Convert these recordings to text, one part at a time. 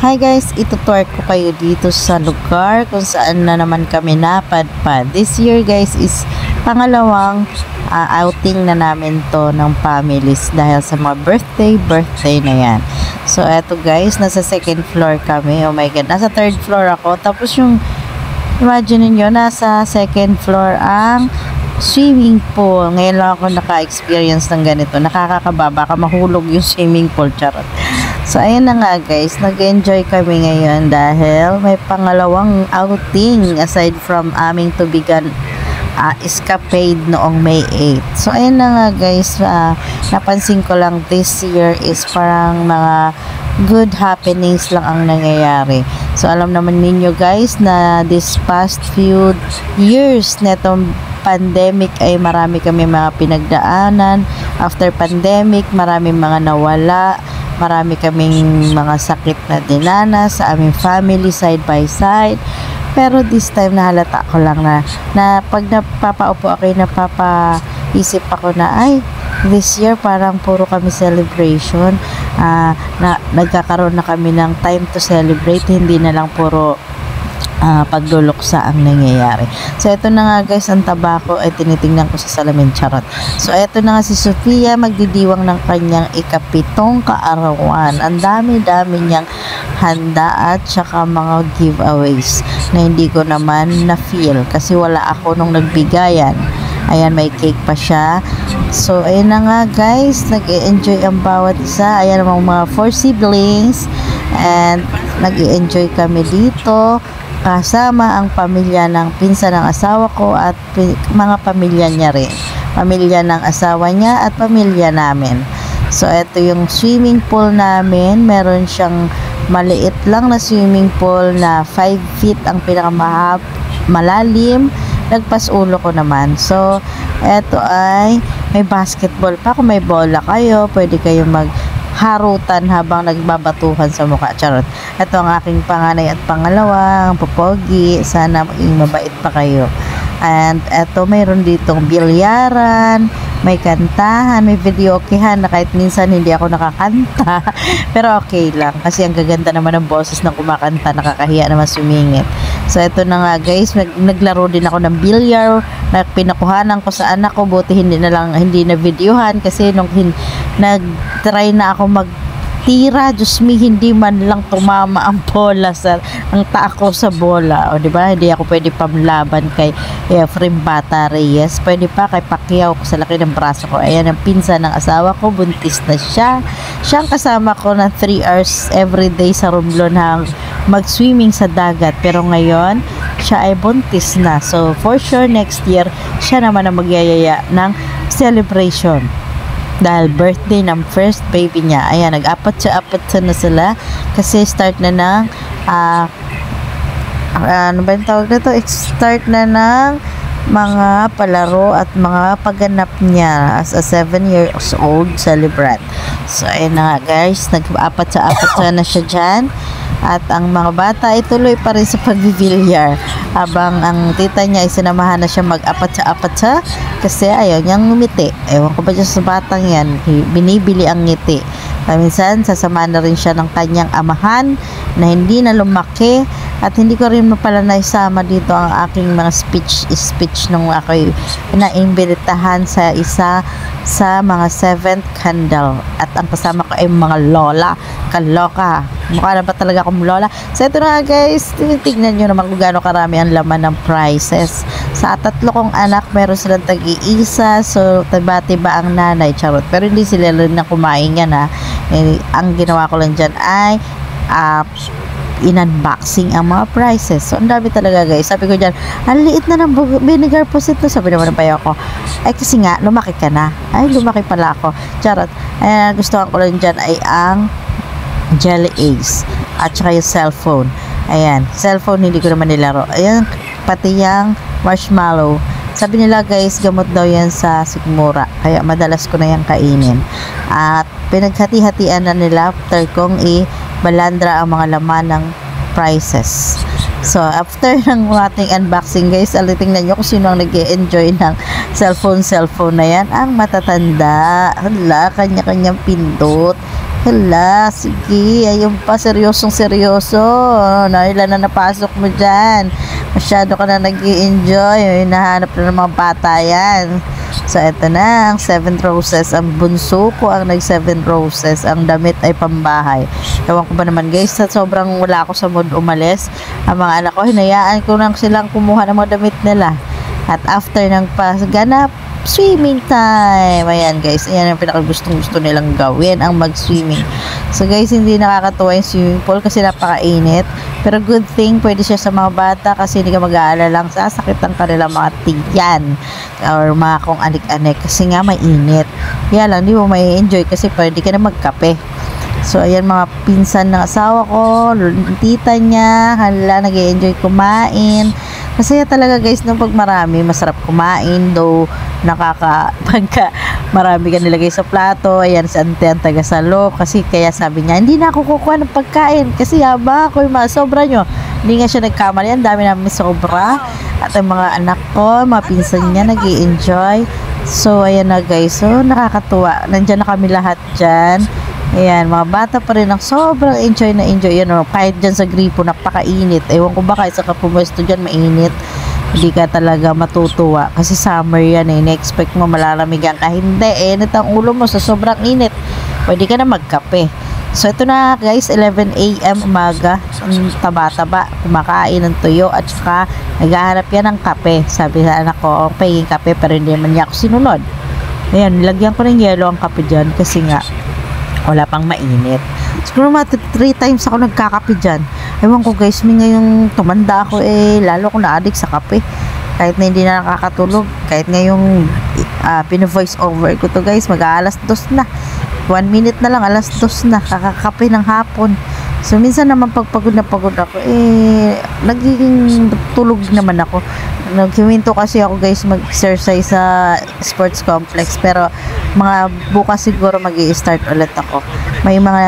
Hi guys, itutour ko kayo dito sa lugar kung saan na naman kami napadpad. This year guys is pangalawang outing na namin to ng families dahil sa mga birthday na yan. So eto guys, nasa second floor kami. Oh my god, nasa third floor ako. Tapos yung, imagine niyo nasa second floor ang swimming pool. Ngayon lang ako naka-experience ng ganito. Nakakakababa ka, mahulog yung swimming pool. Charot. So, ayan na nga guys, nag-enjoy kami ngayon dahil may pangalawang outing aside from aming tubigan escapade noong May 8. So, ayan na nga guys, napansin ko lang this year is parang mga good happenings lang ang nangyayari. So, alam naman ninyo guys na this past few years netong pandemic ay marami kami mga pinagdaanan. After pandemic, marami mga nawala. Marami kaming mga sakit na dinanas sa aming family side by side. Pero this time nahalata ko lang na pag napapaupo ako, napapaisip ako na ay this year parang puro kami celebration. Nagkakaroon na kami ng time to celebrate, hindi na lang puro pagluluksa ang nangyayari. So, ito na nga guys, ang tabako ay tinitingnan ko sa salamin. Charot. So, ito na nga si Sofia, magdidiwang ng kanyang ikapitong kaarawan. Ang dami-dami niyang handa at saka mga giveaways na hindi ko naman na-feel kasi wala ako nung nagbigayan. Ayan, may cake pa siya. So, ayan na nga guys, nag-e-enjoy ang bawat isa. Ayan ang mga 4 siblings and nag-e-enjoy kami dito kasama ang pamilya ng pinsan ng asawa ko at mga pamilya niya rin. Pamilya ng asawa niya at pamilya namin. So, ito yung swimming pool namin. Meron siyang maliit lang na swimming pool na 5 feet ang pinakamalalim. Nagpas ulo ko naman. So, ito ay may basketball pa. Kung may bola kayo, pwede kayo harutan habang nagbabatuhan sa mukha. Charot. Ito ang aking panganay at pangalawa, ang popogi. Sana maging mabait pa kayo. And ito, mayroon ditong bilyaran, may kantahan, may videokehan na kahit minsan hindi ako nakakanta. Pero okay lang kasi ang gaganda naman ng boses ng kumakanta, nakakahiya naman sumingit. So ito na nga guys, naglaro din ako ng bilyar na pinakuhanan ko sa anak ko, buti hindi na videohan kasi nung nag-try na ako tira, Diyos me, hindi man lang tumama ang bola ang taa ko sa bola. O, diba? Hindi ako pwede pamlaban kay Efrem Bata Reyes. Pwede pa kay Pacquiao sa laki ng braso ko. Ayan ang pinsan ng asawa ko, buntis na siya. Siyang kasama ko na 3 hours everyday sa Romblon hang mag-swimming sa dagat. Pero ngayon, siya ay buntis na. So, for sure, next year, siya naman ang magyayaya ng celebration. Dahil birthday ng first baby niya. Ayan, nag-apat na sila. Kasi start na ng ano ba yung tawag na to? Start na ng mga palaro at mga pagganap niya as a 7 years old celebrant. So, ayan na nga guys. Nag-apat na siya dyan. At ang mga bata ay tuloy pa rin sa pagbibilyar. Habang ang tita niya ay sinamahan na siya mag-apat sa kasi ayaw niyang ngumiti. Ewan ko ba dyan sa batang yan, binibili ang ngiti. Minsan, sasama na rin siya ng kanyang amahan na hindi na lumaki at hindi ko rin pala naisama dito ang aking mga speech nung ako'y naimbitahan sa isa sa mga 7th candle at ang kasama ko ay mga lola. Kaloka, mukha na ba talaga akong lola? So ito na guys, tingnan nyo naman kung gaano karami ang laman ng prizes. Sa 3 kong anak, meron silang tag-iisa, so tiba-tiba ang nanay. Charot, pero hindi sila rin na kumain yan ha. Ang ginawa ko lang dyan ay in-unboxing ang mga prizes. So, ang dami talaga guys. Sabi ko dyan, ang liit na ng vinegar posit na. Sabi naman ng bayo ko, ay kasi nga, lumaki ka na. Ay, lumaki pala ako. Charot. Ayan, gusto ko lang dyan ay ang jelly eggs at saka yung cellphone. Ayan, cellphone hindi ko naman nilaro. Ayan, pati yung marshmallow. Sabi nila guys, gamot daw yan sa sikmura. Kaya madalas ko na yan kainin. At pinaghati-hatian na nila after kong balandra ang mga laman ng prizes. So, after ng ating unboxing guys, tingnan nyo kung sino ang nag-e-enjoy ng cellphone na yan. Ang matatanda. Hala, kanya-kanyang pindot. Hala, sige, ayun pa, seryosong seryoso. Na ilan na napasok mo dyan? Masyado ka na nag-i-enjoy. Hinahanap na ng mga bata yan. So, eto na, ang 7 roses. Ang bunso ko ang nag 7 roses. Ang damit ay pambahay. Ewan ko ba naman guys, sa sobrang wala ako sa mood umalis. Ang mga anak ko, hinayaan ko lang silang kumuha ng mga damit nila. At after ng paganap, swimming time. Ayan guys, ayan ang pinakagustong gusto nilang gawin, ang mag-swimming. So guys, hindi nakakatuwa yung swimming pool kasi napakainit. Pero good thing, pwede siya sa mga bata kasi hindi ka mag-aalala lang sasakit ang kanilang mga tiyan or mga kung anik-anik kasi nga may init. Kaya lang, di mo may enjoy kasi pwede ka na magkape. So, ayan mga pinsan ng asawa ko, tita niya, hala, nag-i-enjoy kumain. Masaya talaga guys nung pag marami, masarap kumain, though pagka marami ka nilagay sa plato, ayan si ante ang taga-salo, kasi kaya sabi niya, hindi na ako kukuha ng pagkain, kasi haba ako yung sobra nyo. Hindi nga siya nagkamali, ang dami namin sobra. At ang mga anak ko, mga pinsan niya, nag-i-enjoy. So, ayan na guys, so nakakatuwa. Nandiyan na kami lahat dyan. Ayan, mga bata pa rin ang sobrang enjoy na enjoy. Yan o, kahit dyan sa gripo, napakainit. Ewan ko ba kahit sa kapumwesto dyan, mainit. Hindi ka talaga matutuwa. Kasi summer yan eh. Na-expect mo malalamigan ka. Hindi, init ang ulo mo sa sobrang init. Pwede ka na magkape. So, ito na guys, 11 a.m. umaga. Ang taba-taba, kumakain ng tuyo at saka naghahanap yan ng kape. Sabi sa anak ko, pahingin kape pero hindi naman niya ako sinunod. Ayan, nilagyan ko ng yelo ang kape dyan kasi nga wala pang mainit. Siguro mga 3 times ako nagkakape dyan. Ewan ko guys, may ngayong tumanda ako lalo ko na-addict sa kape. Kahit na hindi na nakakatulog. Kahit ngayong pino-voice over ko to guys, mag-aalas 2 na. 1 minute na lang, alas 2 na. Kakakape ng hapon. So, minsan naman pagpagod na pagod ako, nagiging tulog naman ako. Naghiminto kasi ako guys mag-exercise sa sports complex. Pero, mga bukas siguro mag-i-start ulit ako. May mga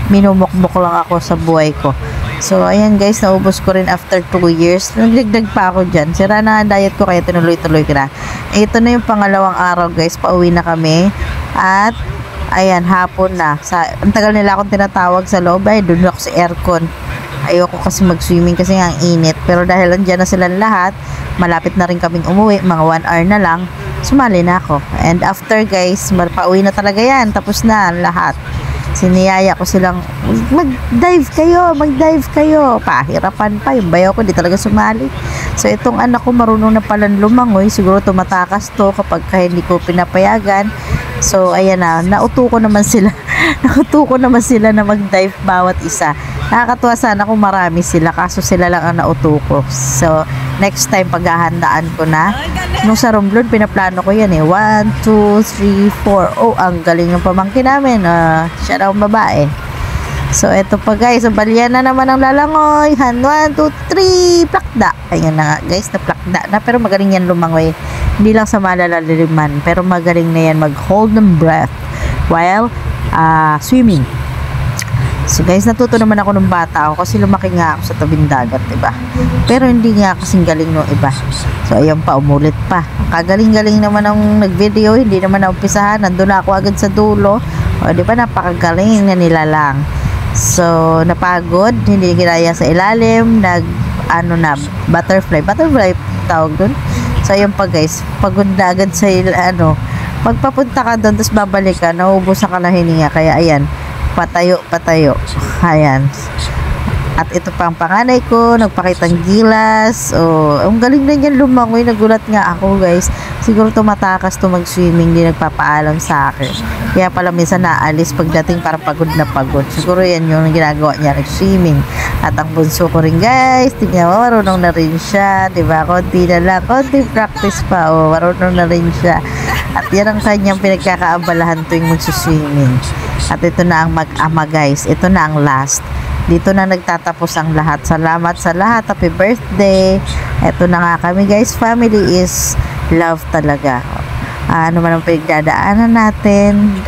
minumukmuk lang ako sa buhay ko. So, ayan guys, naubos ko rin after 2 years. Nagdagdag pa ako dyan. Sira na ang diet ko kaya tinuloy-tuloy ko na. Ito na yung pangalawang araw guys, pauwi na kami. At, ayan, hapon na. Ang tagal nila akong tinatawag sa loob ay doon ako sa aircon. Ayoko kasi mag-swimming kasi nga ang init. Pero dahil andyan na silang lahat, malapit na rin kaming umuwi. Mga 1 hour na lang, sumali na ako. And after guys, pauwi na talaga yan. Tapos na lahat. Siniyaya ko silang, mag-dive kayo. Pahirapan pa. Yung bayaw ko, di talaga sumali. So, itong anak ko marunong na palang lumangoy. Siguro tumatakas to kapag hindi ko pinapayagan. So, ayan na. Nauto ko naman sila. Nauto ko naman sila na mag-dive bawat isa. Nakakatuwa sana kung marami sila. Kaso sila lang ang nauto ko. So, next time paghahandaan ko na. Nung sa Romblon, pinaplano ko yan 1, 2, 3, 4. Oh, ang galing ng pamangkin namin. Siya raw babae. So, eto pa guys. Ang balya na naman ang lalangoy. 1, 2, 3. Plakda. Ayan na nga guys. Naplakda na. Pero magaling yan lumangoy. Hindi lang sa malalaliman. Pero magaling na yan mag-hold ng breath while swimming. So guys, natuto naman ako nung bata ako kasi lumaki nga ako sa tabing dagat, diba? Pero hindi nga kasing galing nung iba. So ayun pa, umulit pa. Kagaling-galing naman ang nag-video, hindi naman naumpisahan. Nandun na ako agad sa dulo. O diba, napakagaling na nila lang. So, napagod, hindi ginaya sa ilalim, butterfly tawag dun. So ayun pa guys, pagod na agad sa pagpapunta ka doon, tapos babalik ka, nauubusan ka na hininga. Kaya ayan, patayo. Ayan. At ito pang panganay ko, nagpakitang gilas. Ang galing na niyan lumangoy. Nagulat nga ako guys. Siguro tumatakas to mag-swimming, di nagpapaalam sa akin. Kaya pala minsan naalis pagdating para pagod na pagod. Siguro yan yung ginagawa niya, nag-swimming. At ang bunso ko rin guys, tingnan mo, marunong na rin siya. Diba? Konti na lang, konti practice pa. Marunong na rin siya. At yan ang kanyang pinagkakaabalahan tuwing mag-swimming. At ito na ang mag-ama guys. Ito na ang last. Dito na nagtatapos ang lahat. Salamat sa lahat. Happy birthday. Ito na nga kami guys. Family is love talaga. Ano man ang pinagdadaanan natin.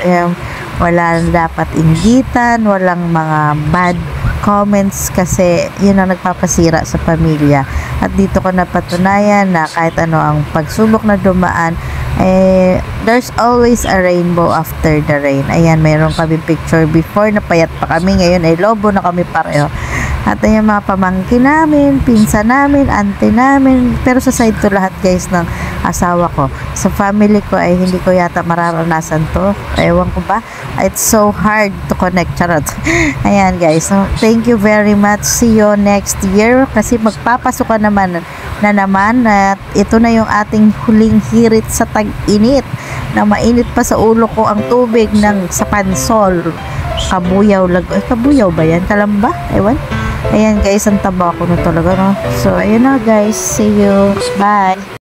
Wala dapat inggitan. Walang mga bad comments kasi yun ang nagpapasira sa pamilya. At dito ko napatunayan na kahit ano ang pagsubok na dumaan, There's always a rainbow after the rain. Ayan, mayroon kami picture before, napayat pa kami, ngayon ay lobo na kami pareho. At yung mga pamangkin namin, pinsa namin, auntie namin, pero sa side to lahat guys ng asawa ko. Sa family ko ay hindi ko yata mararanasan to. Ewan ko ba? It's so hard to connect. Charot. Ayan guys. So, thank you very much. See you next year. Kasi magpapasok ka naman at ito na yung ating huling hirit sa tag-init. Na mainit pa sa ulo ko ang tubig ng sa pansol. Kabuyaw. Kabuyaw ba yan? Kalamba? Ewan. Ayan guys, ang taba ko na talaga, no? So, ayun na guys. See you. Bye.